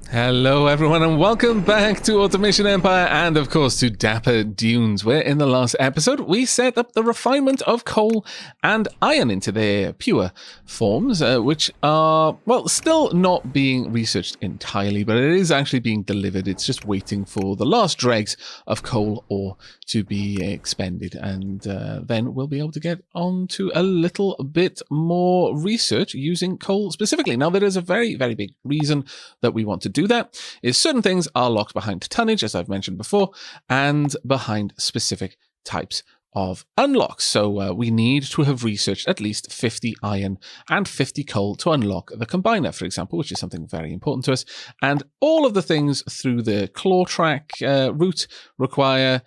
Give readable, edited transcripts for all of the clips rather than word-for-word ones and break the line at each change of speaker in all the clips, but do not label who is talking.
Hello everyone and welcome back to Automation Empire and of course to Dapper Dunes, where in the last episode we set up the refinement of coal and iron into their pure forms, which are, well, still not being researched entirely, but it is actually being delivered. It's just waiting for the last dregs of coal ore to be expended, and then we'll be able to get on to a little bit more research using coal specifically. Now, there is a very, very big reason that we want to do that is certain things are locked behind tonnage, as I've mentioned before, and behind specific types of unlocks. So we need to have researched at least 50 iron and 50 coal to unlock the combiner, for example, which is something very important to us. And all of the things through the Clawtrain route require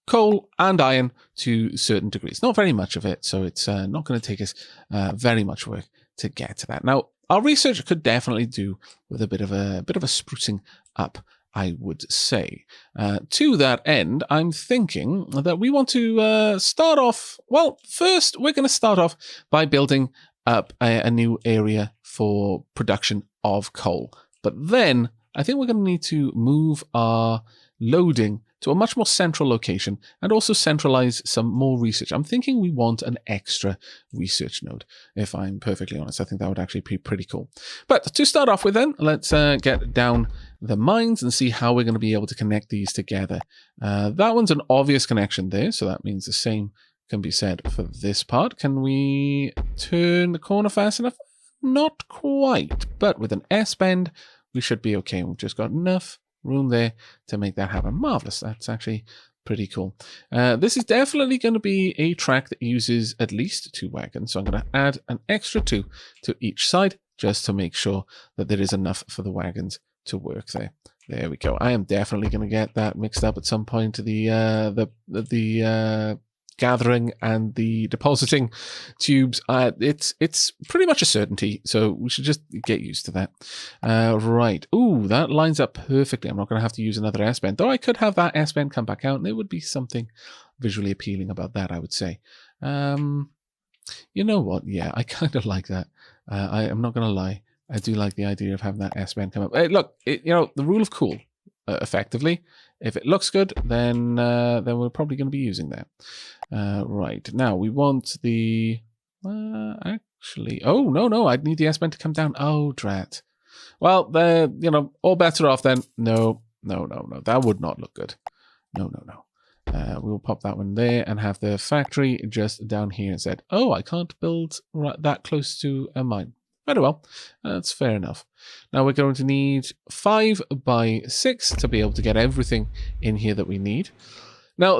coal and iron to certain degrees. Not very much of it, so it's not going to take us very much work to get to that. Now, our research could definitely do with a bit of a sprucing up, I would say. To that end, I'm thinking that we want to start off. Well, first we're going to start off by building up a new area for production of coal. But then I think we're going to need to move our loading to a much more central location and also centralize some more research. I'm thinking we want an extra research node, if I'm perfectly honest. I think that would actually be pretty cool. But to start off with then, let's get down the mines and see how we're going to be able to connect these together. That one's an obvious connection there, so that means the same can be said for this part. Can we turn the corner fast enough? Not quite, but with an S-bend, we should be okay. We've just got enough room there to make that happen. Marvelous. That's actually pretty cool. This is definitely going to be a track that uses at least 2 wagons, so I'm going to add an extra 2 to each side just to make sure that there is enough for the wagons to work there. There we go. I am definitely going to get that mixed up at some point. The gathering and the depositing tubes, it's pretty much a certainty, so we should just get used to that. Right. Ooh, that lines up perfectly. I'm not going to have to use another S-bend, though I could have that S-bend come back out and there would be something visually appealing about that, I would say. You know what? Yeah, I kind of like that. I am not going to lie. I do like the idea of having that S-bend come up. Hey, look, the rule of cool, effectively. If it looks good, then we're probably going to be using that. Right, now we want the... actually... Oh, no, I'd need the S-bend to come down. Oh, drat. Well, all better off then. No. That would not look good. No. We'll pop that one there and have the factory just down here instead. Oh, I can't build that close to a mine. Very well, that's fair enough. Now we're going to need 5 by 6 to be able to get everything in here that we need. Now,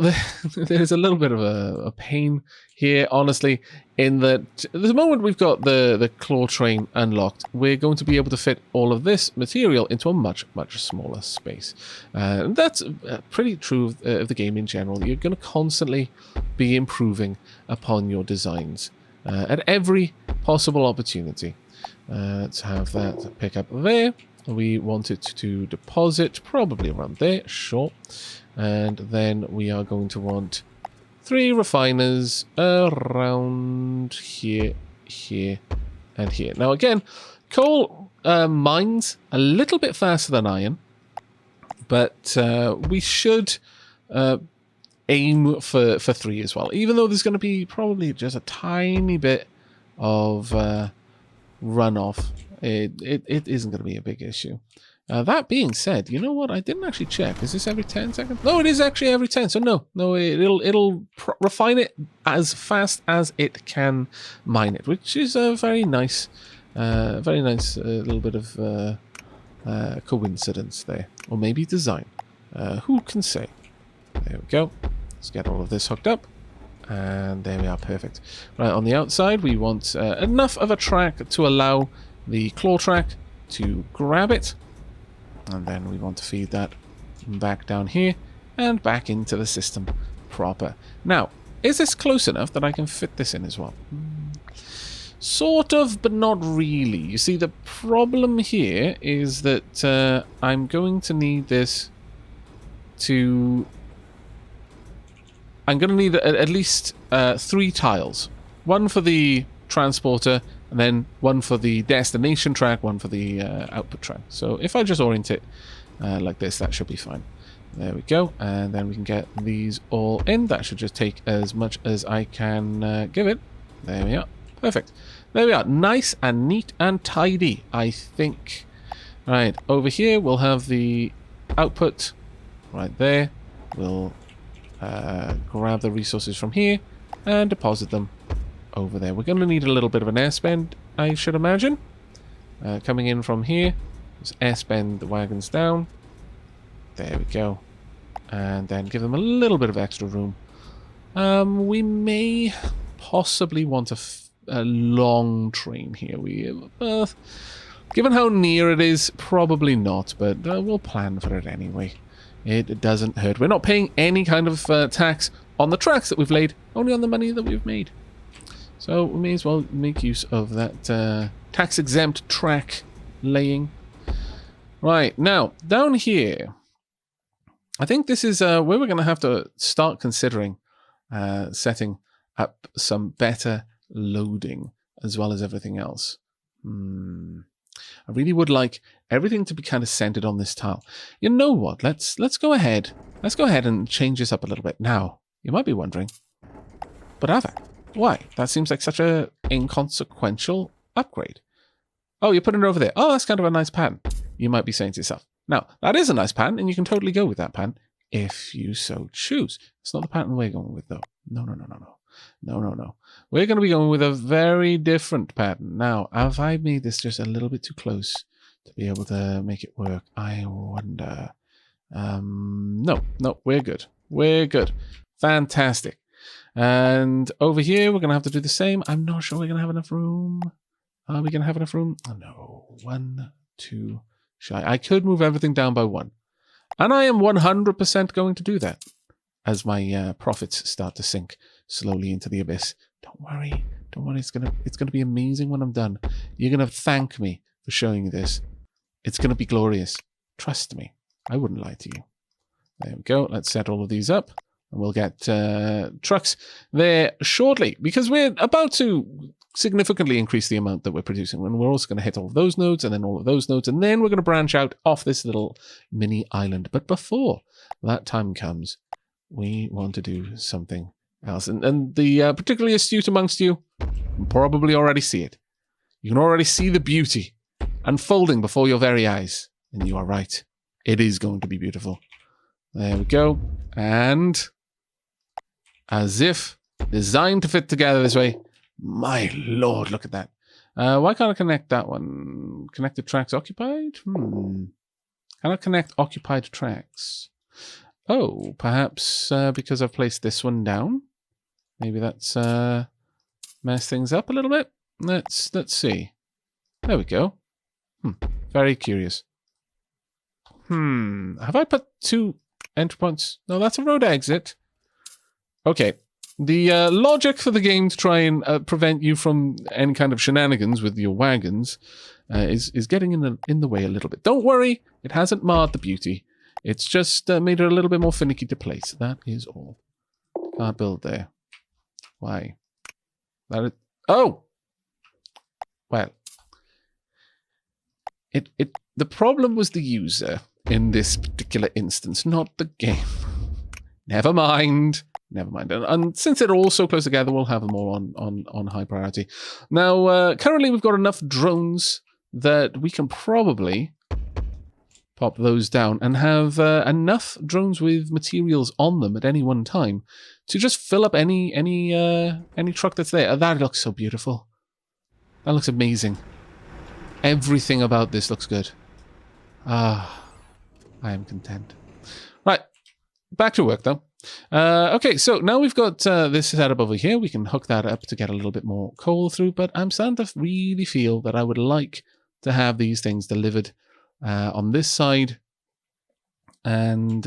there's a little bit of a pain here, honestly, in that the moment we've got the Clawtrain unlocked, we're going to be able to fit all of this material into a much, much smaller space. And that's pretty true of the game in general. You're going to constantly be improving upon your designs at every possible opportunity. Let's have that pick up there. We want it to deposit probably around there, sure. And then we are going to want 3 refiners around here, here, and here. Now again, coal mines a little bit faster than iron, but we should aim for 3 as well, even though there's going to be probably just a tiny bit of runoff. It isn't going to be a big issue. That being said, you know what? I didn't actually check. Is this every 10 seconds? No, it is actually every 10. So no, it'll refine it as fast as it can mine it, which is a very nice little bit of coincidence there, or maybe design. Who can say? There we go. Let's get all of this hooked up. And there we are, perfect. Right, on the outside, we want enough of a track to allow the claw track to grab it. And then we want to feed that back down here and back into the system proper. Now, is this close enough that I can fit this in as well? Sort of, but not really. You see, the problem here is that I'm going to need this to... I'm going to need at least 3 tiles. One for the transporter and then one for the destination track, one for the output track. So if I just orient it like this, that should be fine. There we go, and then we can get these all in. That should just take as much as I can give it. There we are. Perfect. There we are. Nice and neat and tidy, I think. Right, over here we'll have the output right there. We'll grab the resources from here and deposit them over there. We're going to need a little bit of an airspend, I should imagine. Coming in from here, just airspend the wagons down. There we go. And then give them a little bit of extra room. We may possibly want a long train here. Given how near it is, probably not, but we'll plan for it anyway. It doesn't hurt. We're not paying any kind of tax on the tracks that we've laid, only on the money that we've made. So we may as well make use of that tax-exempt track laying. Right, now, down here, I think this is where we're going to have to start considering setting up some better loading as well as everything else. I really would like everything to be kind of centered on this tile. You know what? Let's go ahead. Let's go ahead and change this up a little bit. Now, you might be wondering, but Aavak, why? That seems like such a inconsequential upgrade. Oh, you're putting it over there. Oh, that's kind of a nice pattern. You might be saying to yourself, now, that is a nice pattern, and you can totally go with that pattern if you so choose. It's not the pattern we're going with, though. No. No. We're going to be going with a very different pattern. Now, have I made this just a little bit too close to be able to make it work? I wonder. No, we're good. We're good. Fantastic. And over here, we're going to have to do the same. I'm not sure we're going to have enough room. Are we going to have enough room? Oh, no. 1, 2, shy. I could move everything down by 1. And I am 100% going to do that as my profits start to sink slowly into the abyss. Don't worry. It's gonna be amazing when I'm done. You're gonna thank me for showing you this. It's gonna be glorious. Trust me. I wouldn't lie to you. There we go. Let's set all of these up, and we'll get trucks there shortly, because we're about to significantly increase the amount that we're producing, and we're also going to hit all of those nodes, and then all of those nodes, and then we're going to branch out off this little mini island. But before that time comes, we want to do something else. And the particularly astute amongst you can probably already see it. You can already see the beauty unfolding before your very eyes. And you are right. It is going to be beautiful. There we go. And as if designed to fit together this way. My lord, look at that. Why can't I connect that one? Connected tracks occupied? Can I connect occupied tracks? Oh, perhaps because I've placed this one down. Maybe that's messed things up a little bit. Let's see. There we go. Very curious. Have I put 2 entry points? No, that's a road exit. Okay. The logic for the game to try and prevent you from any kind of shenanigans with your wagons is getting in the way a little bit. Don't worry. It hasn't marred the beauty. It's just made it a little bit more finicky to place. That is all. Can't build there. Why? Oh! Well. The problem was the user in this particular instance, not the game. Never mind. And since they're all so close together, we'll have them all on high priority. Now, currently we've got enough drones that we can probably pop those down and have enough drones with materials on them at any one time to just fill up any truck that's there. That looks so beautiful. That looks amazing. Everything about this looks good. I am content. Right, back to work though. Okay, so now we've got this set up over here. We can hook that up to get a little bit more coal through, but I'm starting to really feel that I would like to have these things delivered on this side. And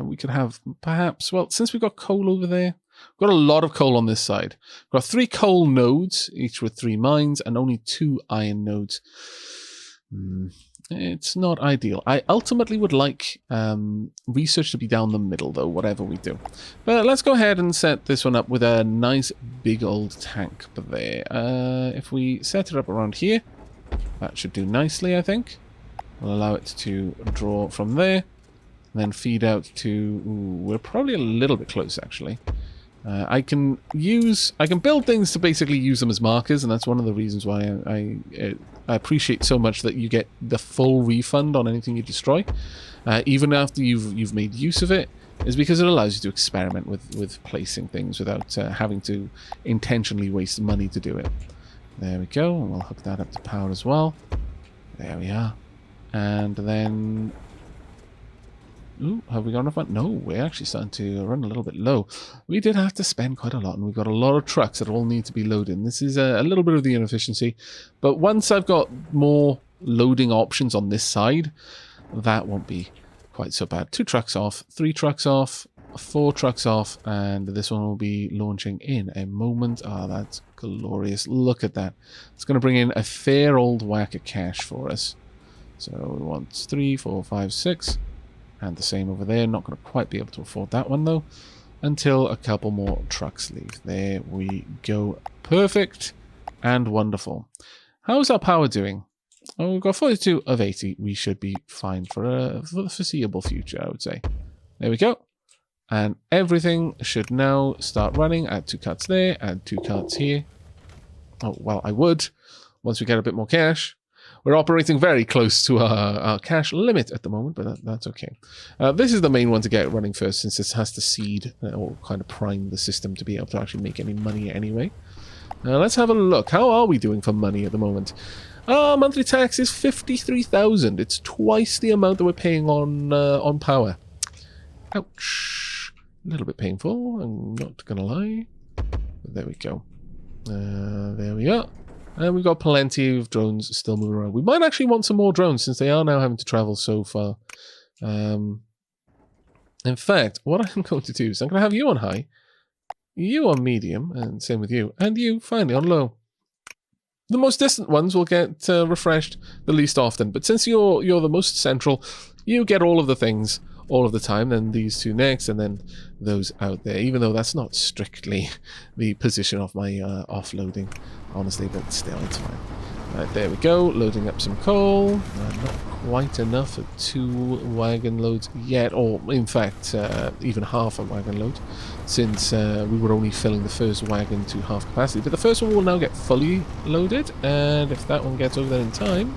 we could have perhaps, well, since we've got coal over there, we've got a lot of coal on this side. We've got 3 coal nodes, each with 3 mines, and only 2 iron nodes. it's not ideal. I ultimately would like research to be down the middle, though, whatever we do. But let's go ahead and set this one up with a nice big old tank there. If we set it up around here, that should do nicely, I think. We'll allow it to draw from there, and then feed out to... Ooh, we're probably a little bit close, actually. I can build things to basically use them as markers, and that's one of the reasons why I appreciate so much that you get the full refund on anything you destroy, even after you've made use of it, is because it allows you to experiment with placing things without having to intentionally waste money to do it. There we go, and we'll hook that up to power as well. There we are. And then... Ooh, have we got enough money? No, we're actually starting to run a little bit low. We did have to spend quite a lot, and we've got a lot of trucks that all need to be loaded. This is a little bit of the inefficiency, but once I've got more loading options on this side, that won't be quite so bad. 2 trucks off, 3 trucks off, 4 trucks off, and this one will be launching in a moment. Ah, that's glorious. Look at that. It's going to bring in a fair old whack of cash for us. So we want 3, 4, 5, 6... And the same over there. Not going to quite be able to afford that one, though, until a couple more trucks leave. There we go. Perfect and wonderful. How's our power doing? Oh, we've got 42 of 80. We should be fine for the foreseeable future, I would say. There we go. And everything should now start running. Add 2 carts there. Add 2 carts here. Oh, well, I would, once we get a bit more cash. We're operating very close to our cash limit at the moment, but that's okay. This is the main one to get running first, since this has to seed or kind of prime the system to be able to actually make any money anyway. Let's have a look. How are we doing for money at the moment? Our monthly tax is 53,000. It's twice the amount that we're paying on power. Ouch. A little bit painful, I'm not going to lie. But there we go. There we are. And we've got plenty of drones still moving around. We might actually want some more drones, since they are now having to travel so far. In fact, what I'm going to do is I'm going to have you on high, you on medium, and same with you, and you finally on low. The most distant ones will get refreshed the least often, but since you're the most central, you get all of the things all of the time, then these 2 next, and then those out there, even though that's not strictly the position of my offloading, honestly, but still, it's fine. Right, there we go, loading up some coal. Not quite enough for 2 wagon loads yet, or in fact, even half a wagon load, since we were only filling the first wagon to half capacity. But the first one will now get fully loaded, and if that one gets over there in time...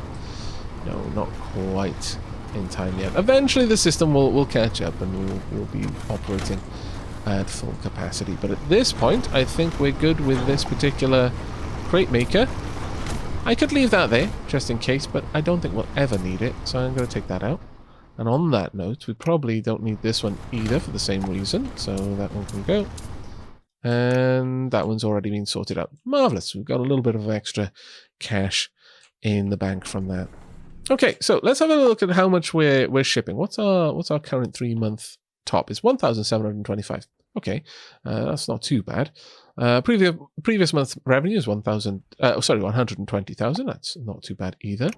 No, not quite in time yet. Eventually the system will catch up, and we'll be operating at full capacity. But at this point, I think we're good with this particular crate maker. I could leave that there, just in case, but I don't think we'll ever need it, so I'm going to take that out. And on that note, we probably don't need this one either for the same reason, so that one can go. And that one's already been sorted out. Marvellous. We've got a little bit of extra cash in the bank from that. Okay, so let's have a look at how much we're shipping. What's our current 3-month top? It's 1,725. Okay, that's not too bad. Previous month's revenue is 120,000. That's not too bad either.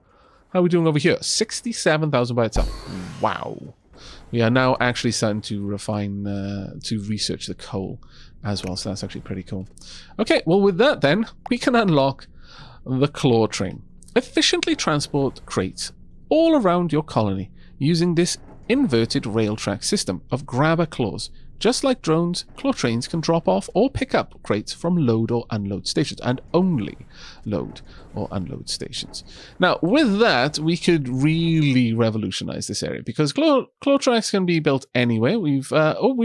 How are we doing over here? 67,000 by itself. Wow. We are now actually starting to refine, to research the coal as well, so that's actually pretty cool. Okay, well with that then, we can unlock the Clawtrain. Efficiently transport crates all around your colony using this inverted rail track system of grabber claws. Just like drones, Clawtrains can drop off or pick up crates from load or unload stations, and only load or unload stations. Now, with that, we could really revolutionize this area, because claw tracks can be built anywhere. We've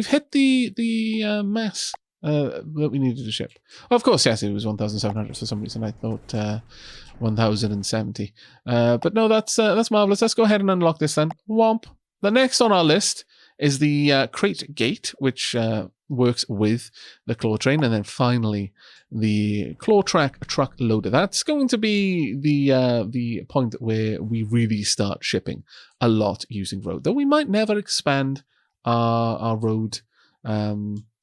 hit the mass that we needed to ship. Of course, yes, it was 1,700 for some reason. I thought 1,070. But no, that's marvelous. Let's go ahead and unlock this then. Womp. The next on our list is the crate gate, which works with the Clawtrain, and then finally the Clawtrack truck loader. That's going to be the point where we really start shipping a lot using road, though we might never expand our road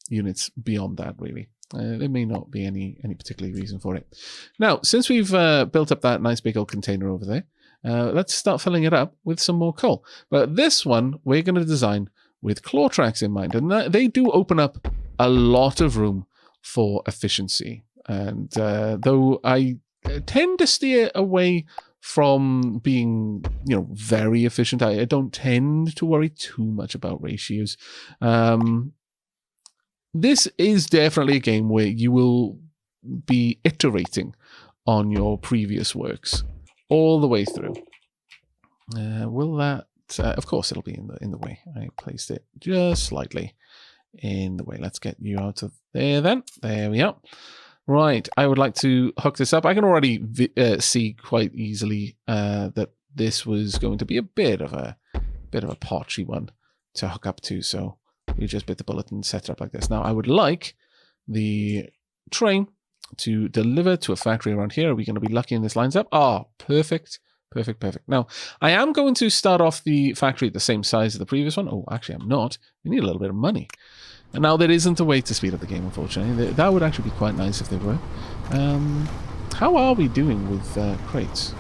units beyond that, really. There may not be any particular reason for it. Now, since we've built up that nice big old container over there, let's start filling it up with some more coal. But this one, we're going to design with claw tracks in mind. And they do open up a lot of room for efficiency. And though I tend to steer away from being, very efficient, I don't tend to worry too much about ratios. This is definitely a game where you will be iterating on your previous works all the way through. Will that... of course, it'll be in the way. I placed it just slightly in the way. Let's get you out of there then. There we are. Right, I would like to hook this up. I can already see quite easily that this was going to be a bit of a potchy one to hook up to, so we just bit the bullet and set it up like this. Now, I would like the train to deliver to a factory around here. Are we going to be lucky and this lines up? Ah, perfect. Perfect. Now, I am going to start off the factory at the same size as the previous one. Oh, actually, I'm not. We need a little bit of money. And now, there isn't a way to speed up the game, unfortunately. That would actually be quite nice if there were. How are we doing with crates?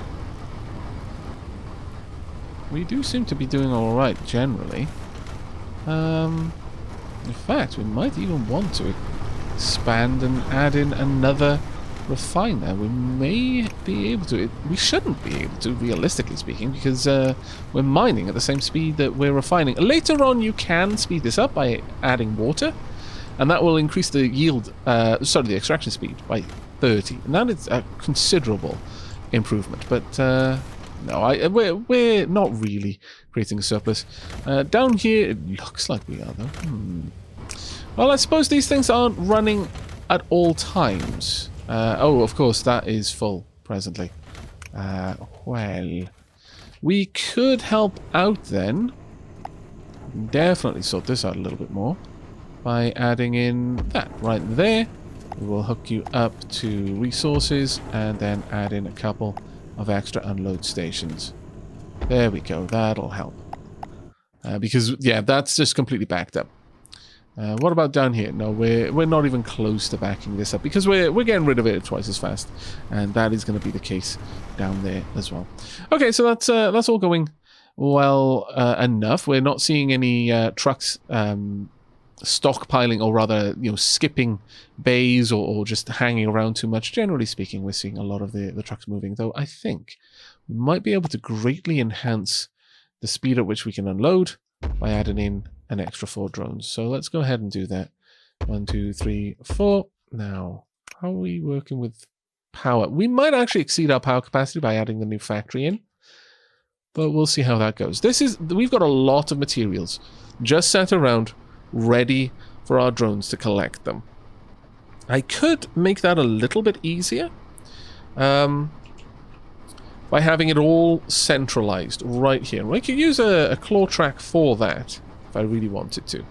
We do seem to be doing all right, generally. In fact, we might even want to expand and add in another refiner. We may be able to. We shouldn't be able to, realistically speaking, because we're mining at the same speed that we're refining. Later on, you can speed this up by adding water, and that will increase the yield, the extraction speed by 30, and that is a considerable improvement. But no, we're not really creating a surplus. Down here, it looks like we are, though. Well, I suppose these things aren't running at all times. Oh, of course, that is full presently. Well, we could help out then. Definitely sort this out a little bit more by adding in that right there. We will hook you up to resources and then add in a couple of extra unload stations. There we go. That'll help. Because, yeah, that's just completely backed up. What about down here? No, we're not even close to backing this up because we're getting rid of it twice as fast, and that is going to be the case down there as well. Okay, so that's all going well enough. We're not seeing any trucks stockpiling, or rather, skipping bays or just hanging around too much. Generally speaking, we're seeing a lot of the trucks moving. Though I think we might be able to greatly enhance the speed at which we can unload by adding in an extra 4 drones. So let's go ahead and do that. 1, 2, 3, 4. Now, how are we working with power? We might actually exceed our power capacity by adding the new factory in, but we'll see how that goes. We've got a lot of materials just sat around, ready for our drones to collect them. I could make that a little bit easier by having it all centralized right here. I could use a claw track for that if I really wanted to.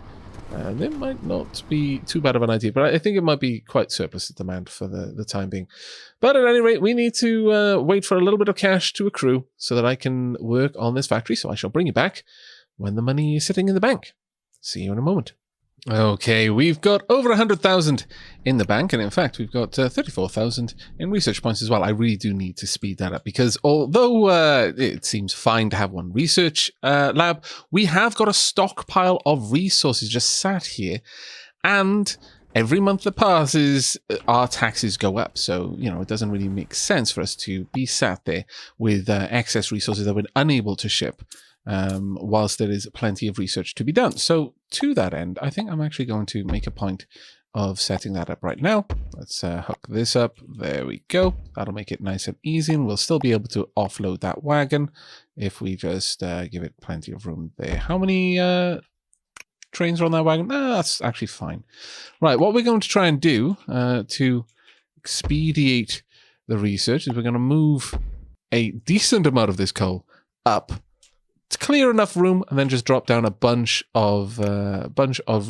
It might not be too bad of an idea, but I think it might be quite surplus to demand for the time being. But at any rate, we need to wait for a little bit of cash to accrue so that I can work on this factory. So I shall bring you back when the money is sitting in the bank. See you in a moment. Okay, we've got over 100,000 in the bank, and in fact, we've got 34,000 in research points as well. I really do need to speed that up because although it seems fine to have one research lab, we have got a stockpile of resources just sat here, and every month that passes, our taxes go up. So, it doesn't really make sense for us to be sat there with excess resources that we're unable to ship. Whilst there is plenty of research to be done. So to that end, I think I'm actually going to make a point of setting that up right now. Let's hook this up. There we go. That'll make it nice and easy, and we'll still be able to offload that wagon if we just give it plenty of room there. How many trains are on that wagon? That's actually fine. Right, what we're going to try and do to expedite the research is we're going to move a decent amount of this coal up to clear enough room, and then just drop down a bunch of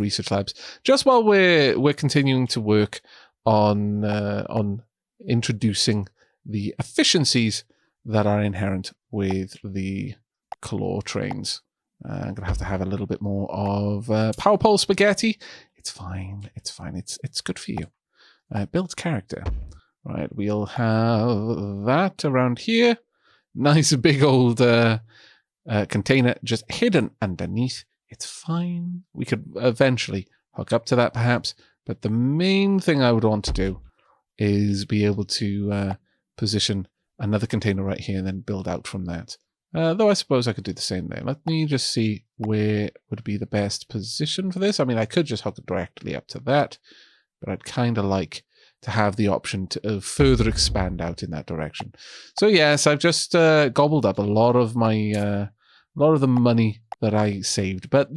research labs, just while we're continuing to work on introducing the efficiencies that are inherent with the Clawtrains. I'm gonna have to have a little bit more of power pole spaghetti. It's fine. It's fine. It's good for you. Builds character. Right. We'll have that around here. nice big old container just hidden underneath. It's fine. We could eventually hook up to that perhaps, but the main thing I would want to do is be able to position another container right here and then build out from that. Though I suppose I could do the same there. Let me just see where would be the best position for this. I mean, I could just hook it directly up to that, but I'd kind of like to have the option to further expand out in that direction. So yes, I've just gobbled up a lot of my the money that I saved, but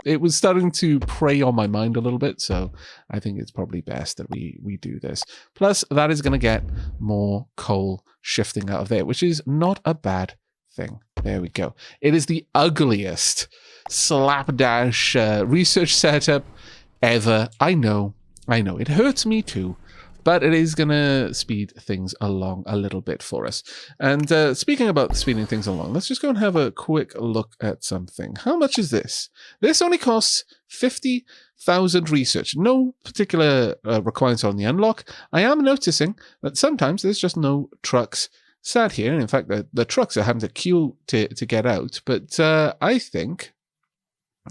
it was starting to prey on my mind a little bit, so I think it's probably best that we do this. Plus, that is going to get more coal shifting out of there, which is not a bad thing. There we go. It is the ugliest slapdash research setup ever. I know. It hurts me too, but it is going to speed things along a little bit for us. And speaking about speeding things along, let's just go and have a quick look at something. How much is this? This only costs 50,000 research. No particular requirements on the unlock. I am noticing that sometimes there's just no trucks sat here. And in fact, the trucks are having to queue to get out. But I think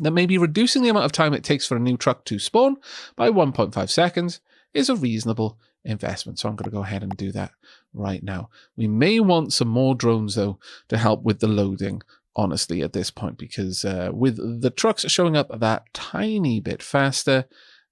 that maybe reducing the amount of time it takes for a new truck to spawn by 1.5 seconds is a reasonable investment. So I'm going to go ahead and do that right now. We may want some more drones, though, to help with the loading, honestly, at this point, because with the trucks showing up that tiny bit faster,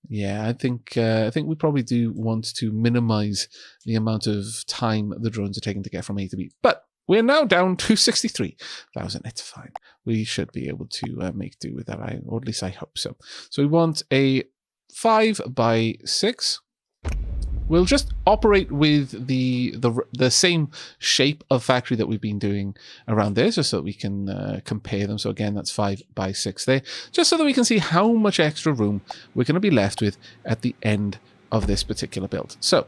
yeah, I think we probably do want to minimize the amount of time the drones are taking to get from A to B. But we're now down to 63,000. It's fine. We should be able to make do with that, or at least I hope so. So we want a 5x6. We'll just operate with the same shape of factory that we've been doing around there, just so that we can compare them. So again, that's 5x6 there, just so that we can see how much extra room we're going to be left with at the end of this particular build. So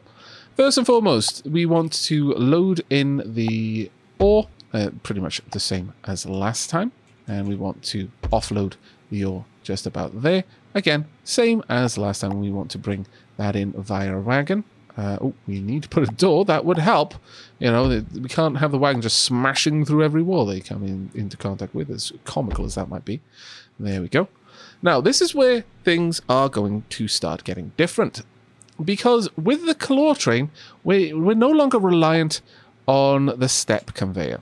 first and foremost, we want to load in the ore, pretty much the same as last time, and we want to offload the ore just about there. Again, same as last time. We want to bring that in via a wagon. Oh, we need to put a door. That would help. You know, we can't have the wagon just smashing through every wall they come into contact with, as comical as that might be. There we go. Now, this is where things are going to start getting different, because with the Clawtrain, we're no longer reliant on the step conveyor.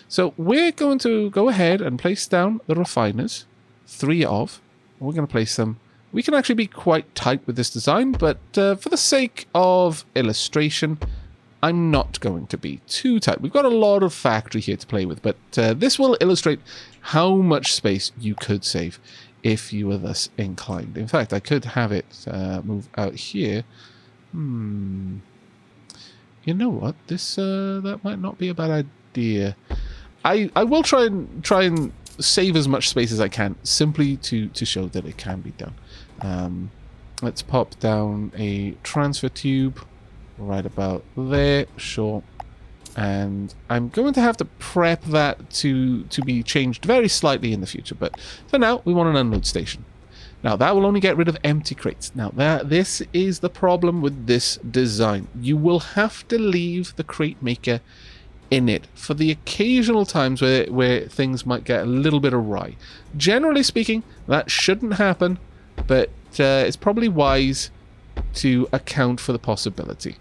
So we're going to go ahead and place down the refiners, 3 of. We're going to place them. We can actually be quite tight with this design, but for the sake of illustration, I'm not going to be too tight. We've got a lot of factory here to play with, but this will illustrate how much space you could save if you were thus inclined. In fact, I could have it move out here. You know what? This that might not be a bad idea. I will try and save as much space as I can, simply to show that it can be done. Let's pop down a transfer tube right about there, sure. And I'm going to have to prep that to be changed very slightly in the future, but for now we want an unload station. Now that will only get rid of empty crates. Now this is the problem with this design. You will have to leave the crate maker in it for the occasional times where things might get a little bit awry. Generally speaking, that shouldn't happen, but it's probably wise to account for the possibility.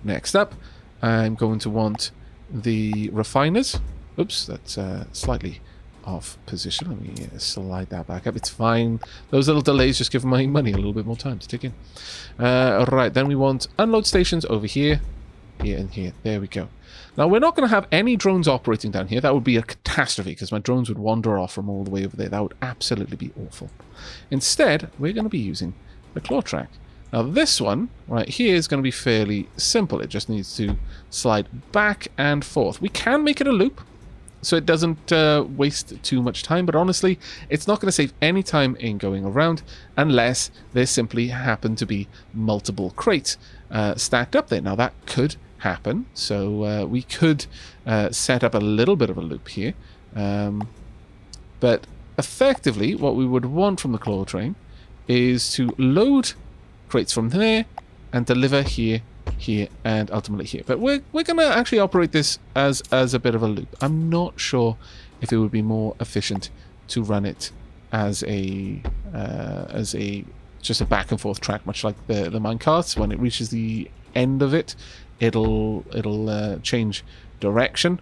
Next up, I'm going to want the refiners. Oops, that's slightly off position. Let me slide that back up. It's fine. Those little delays just give my money a little bit more time to tick in. Right, then we want unload stations over here, here, and here. There we go. Now, we're not going to have any drones operating down here. That would be a catastrophe, because my drones would wander off from all the way over there. That would absolutely be awful. Instead, we're going to be using the claw track. Now, this one right here is going to be fairly simple. It just needs to slide back and forth. We can make it a loop, so it doesn't waste too much time, but honestly, it's not going to save any time in going around unless there simply happen to be multiple crates stacked up there. Now, that could happen, so we could set up a little bit of a loop here, but effectively what we would want from the Clawtrain is to load crates from there and deliver here here, and ultimately here. But we're going to actually operate this as a bit of a loop. I'm not sure if it would be more efficient to run it as a just a back and forth track, much like the minecarts. When it reaches the end of it, it'll change direction.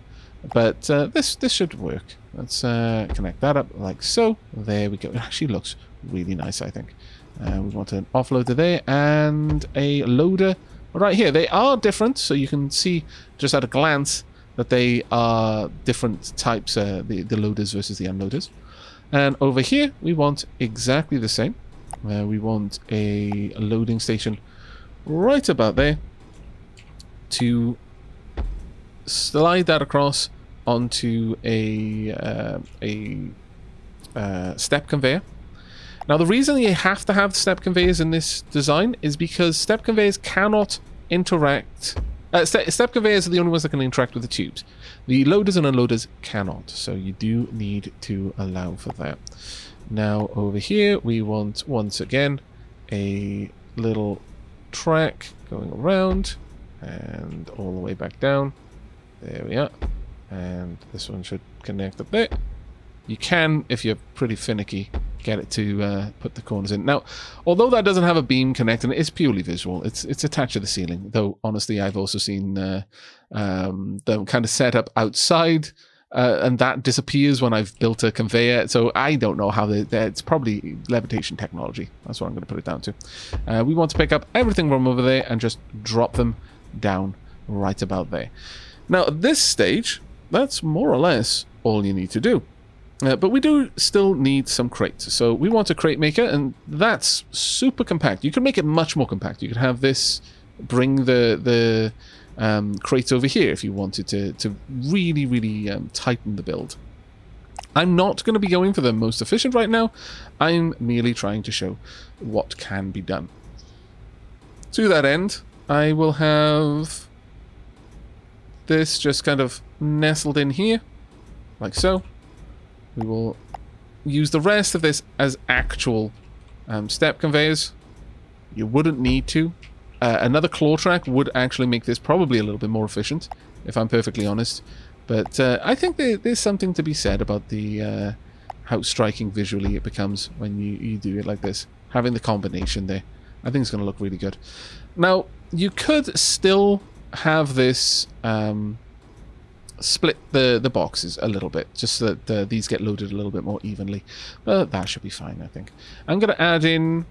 But this should work. Let's connect that up like so. There we go. It actually looks really nice, I think. We want an offloader there and a loader right here. They are different, so you can see just at a glance that they are different types, the loaders versus the unloaders. And over here, we want exactly the same. We want a loading station right about there to slide that across onto a step conveyor. Now, the reason you have to have step conveyors in this design is because step conveyors cannot interact. Step conveyors are the only ones that can interact with the tubes. The loaders and unloaders cannot, so you do need to allow for that. Now, over here, we want, once again, a little track going around and all the way back down. There we are. And this one should connect up there. You can, if you're pretty finicky, get it to put the corners in. Now, although that doesn't have a beam connecting, it's purely visual. It's attached to the ceiling. Though, honestly, I've also seen them kind of set up outside, and that disappears when I've built a conveyor. So I don't know how it's probably levitation technology. That's what I'm going to put it down to. We want to pick up everything from over there and just drop them down right about there. Now, at this stage, that's more or less all you need to do. But we do still need some crates. So we want a crate maker, and that's super compact. You can make it much more compact. You could have this bring the crates over here if you wanted to really, really tighten the build. I'm not going to be going for the most efficient right now. I'm merely trying to show what can be done. To that end, I will have this just kind of nestled in here, like so. We will use the rest of this as actual step conveyors. You wouldn't need to. Another claw track would actually make this probably a little bit more efficient, if I'm perfectly honest. But I think there's something to be said about the how striking visually it becomes when you do it like this. Having the combination there, I think it's going to look really good. Now, you could still have this split the boxes a little bit, just so that these get loaded a little bit more evenly. But that should be fine, I think. I'm going to add in,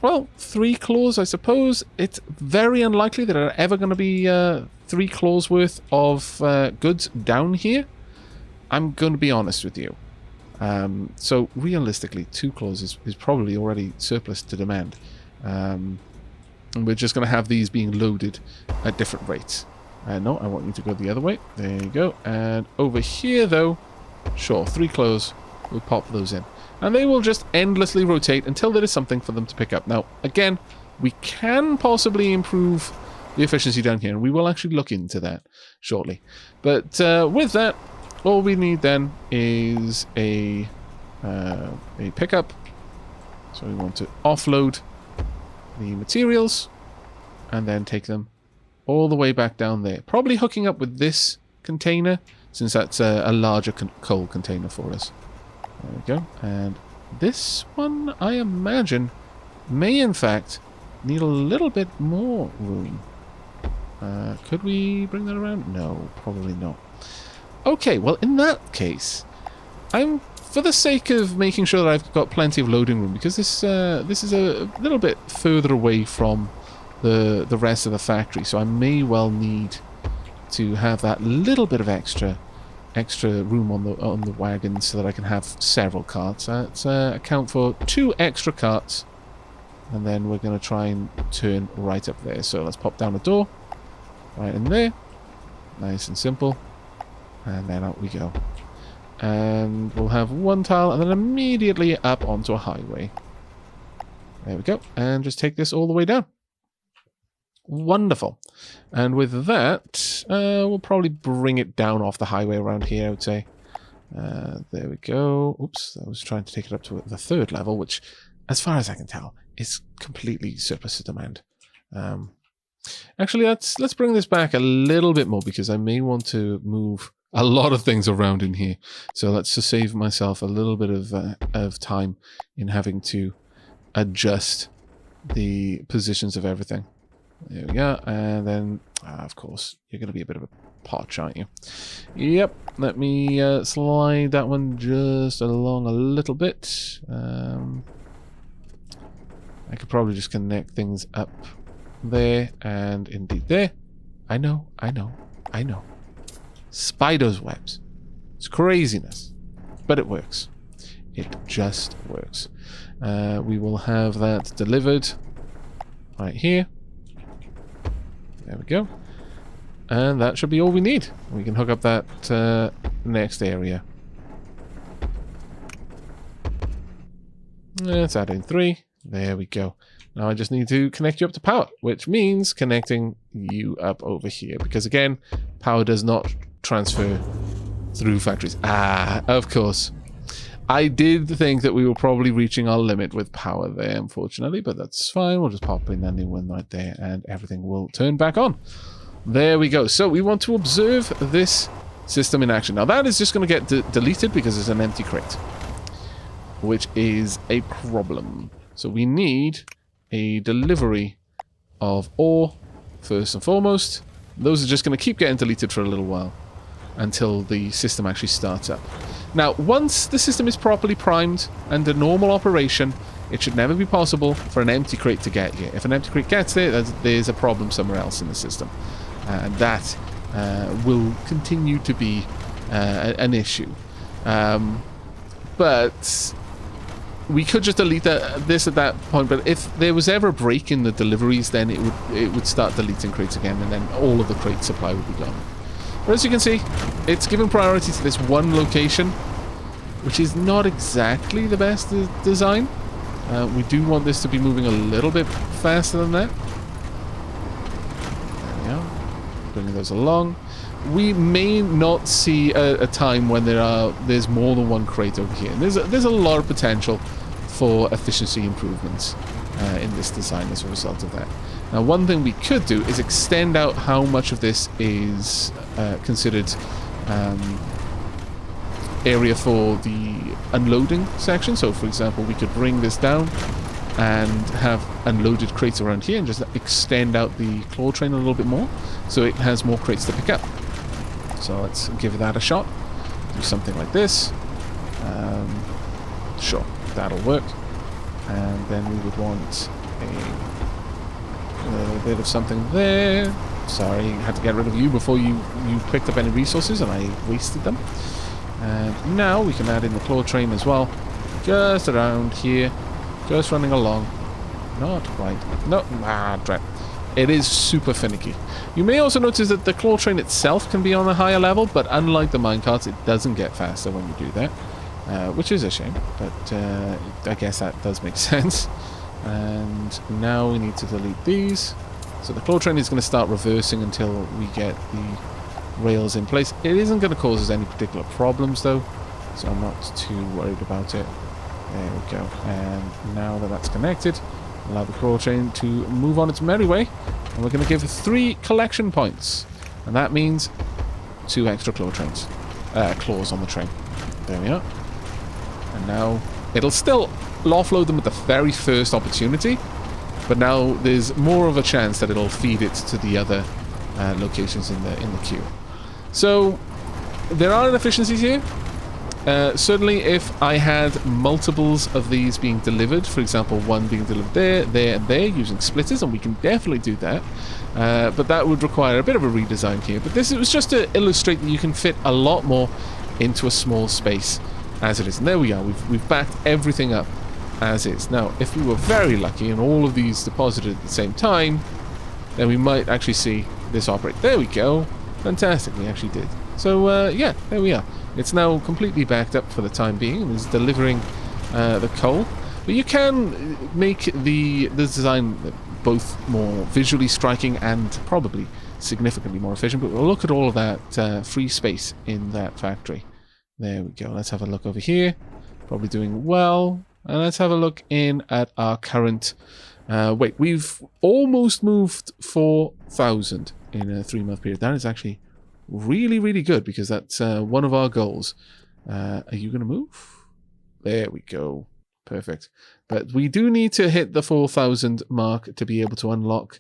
well, 3 claws, I suppose. It's very unlikely that there are ever going to be 3 claws worth of goods down here. I'm going to be honest with you. So realistically, 2 claws is probably already surplus to demand. And we're just going to have these being loaded at different rates. No, I want you to go the other way. There you go. And over here, though, sure, 3 claws. We'll pop those in. And they will just endlessly rotate until there is something for them to pick up. Now, again, we can possibly improve the efficiency down here, and we will actually look into that shortly. But with that, all we need then is a pickup. So we want to offload the materials and then take them all the way back down there. Probably hooking up with this container, since that's a larger coal container for us. There we go. And this one, I imagine, may in fact need a little bit more room. Could we bring that around? No, probably not. Okay, well, in that case, for the sake of making sure that I've got plenty of loading room, because this is a little bit further away from the rest of the factory, so I may well need to have that little bit of extra room on the wagon so that I can have several carts. Let's account for 2 extra carts, and then we're going to try and turn right up there. So let's pop down a door right in there, nice and simple, and then out we go. And we'll have 1 tile and then immediately up onto a highway. There we go, and just take this all the way down. Wonderful. And with that, we'll probably bring it down off the highway around here, I would say. There we go. Oops, I was trying to take it up to the 3rd level, which, as far as I can tell, is completely surplus to demand. Actually, let's bring this back a little bit more because I may want to move a lot of things around in here. So let's just save myself a little bit of time in having to adjust the positions of everything. There we go. And then, of course, you're going to be a bit of a potch, aren't you? Yep. Let me slide that one just along a little bit. I could probably just connect things up there and indeed there. I know. Spider's webs. It's craziness. But it works. It just works. We will have that delivered right here. There we go. And that should be all we need. We can hook up that next area. Let's add in 3. There we go. Now I just need to connect you up to power, which means connecting you up over here. Because again, power does not transfer through factories. Of course. I did think that we were probably reaching our limit with power there, unfortunately, but that's fine. We'll just pop in a new one right there and everything will turn back on. There we go. So we want to observe this system in action. Now that is just going to get deleted because it's an empty crate, which is a problem. So we need a delivery of ore first and foremost. Those are just going to keep getting deleted for a little while until the system actually starts up. Now, once the system is properly primed and in normal operation, it should never be possible for an empty crate to get here. If an empty crate gets there, there's a problem somewhere else in the system. And that will continue to be an issue. But we could just delete this at that point, but if there was ever a break in the deliveries, then it would start deleting crates again, and then all of the crate supply would be gone. But as you can see, it's given priority to this one location, which is not exactly the best design. We do want this to be moving a little bit faster than that. There we are. Bringing those along. We may not see a time when there's more than one crate over here. And there's a lot of potential for efficiency improvements in this design as a result of that. Now, one thing we could do is extend out how much of this is considered area for the unloading section. So, for example, we could bring this down and have unloaded crates around here and just extend out the Clawtrain a little bit more so it has more crates to pick up. So let's give that a shot. Do something like this. Sure, that'll work. And then we would want a little bit of something there. Sorry, I had to get rid of you before you picked up any resources and I wasted them. And now we can add in the Clawtrain as well. Just around here. Just running along. Not quite. No, dread. It is super finicky. You may also notice that the Clawtrain itself can be on a higher level, but unlike the minecarts, it doesn't get faster when you do that, which is a shame, but I guess that does make sense. And now we need to delete these. So the Clawtrain is going to start reversing until we get the rails in place. It isn't going to cause us any particular problems, though, so I'm not too worried about it. There we go. And now that that's connected, allow the Clawtrain to move on its merry way, and we're going to give 3 collection points, and that means 2 extra Clawtrains, claws on the train. There we are. And now it'll still offload them at the very first opportunity, but now there's more of a chance that it'll feed it to the other locations in the queue. So there are inefficiencies here. Certainly if I had multiples of these being delivered, for example, one being delivered there, and there, using splitters, and we can definitely do that, but that would require a bit of a redesign here. But this was just to illustrate that you can fit a lot more into a small space as it is. And there we are, we've backed everything up as is. Now, if we were very lucky and all of these deposited at the same time, then we might actually see this operate. There we go. Fantastic, we actually did. So, yeah, there we are. It's now completely backed up for the time being and is delivering the coal. But you can make the design both more visually striking and probably significantly more efficient. But we'll look at all of that free space in that factory. There we go. Let's have a look over here. Probably doing well. And let's have a look in at our current Wait, we've almost moved 4,000 in a 3-month period. That is actually really, really good because that's one of our goals. Are you going to move? There we go. Perfect. But we do need to hit the 4,000 mark to be able to unlock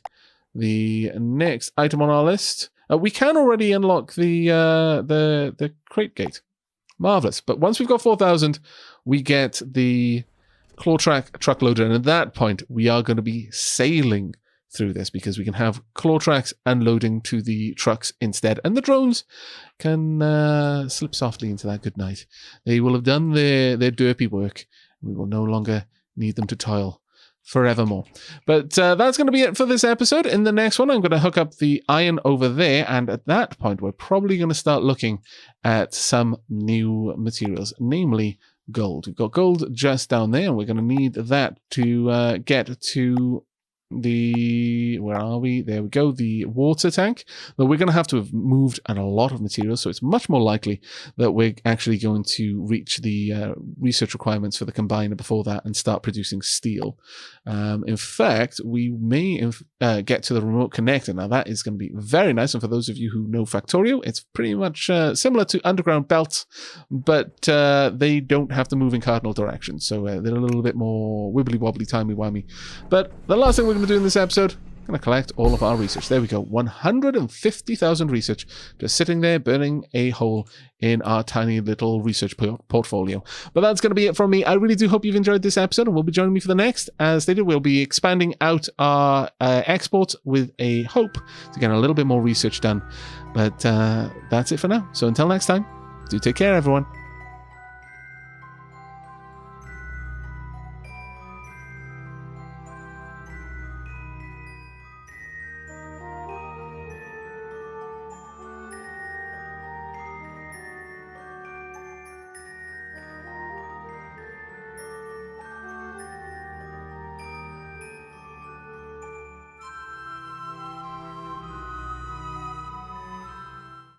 the next item on our list. We can already unlock the crate gate. Marvelous. But once we've got 4,000, we get the truck loader, and at that point we are going to be sailing through this because we can have claw tracks unloading to the trucks instead, and the drones can slip softly into that good night. They will have done their derpy work. We will no longer need them to toil forevermore. But that's going to be it for this episode. In the next one, I'm going to hook up the iron over there, and at that point we're probably going to start looking at some new materials, namely gold. We've got gold just down there, and we're going to need that to get to the, where are we? There we go, the water tank. But we're going to have moved a lot of materials, so it's much more likely that we're actually going to reach the research requirements for the combiner before that and start producing steel. In fact, we may get to the remote connector. Now that is going to be very nice, and for those of you who know Factorio, it's pretty much similar to underground belts, but they don't have to move in cardinal directions, so they're a little bit more wibbly wobbly, timey wimey. But the last thing we're going to do in this episode, I'm going to collect all of our research. There we go, 150,000 research just sitting there burning a hole in our tiny little research portfolio. But that's going to be it from me. I really do hope you've enjoyed this episode, and will be joining me for the next. As stated, we'll be expanding out our exports with a hope to get a little bit more research done. But that's it for now. So until next time, do take care, everyone.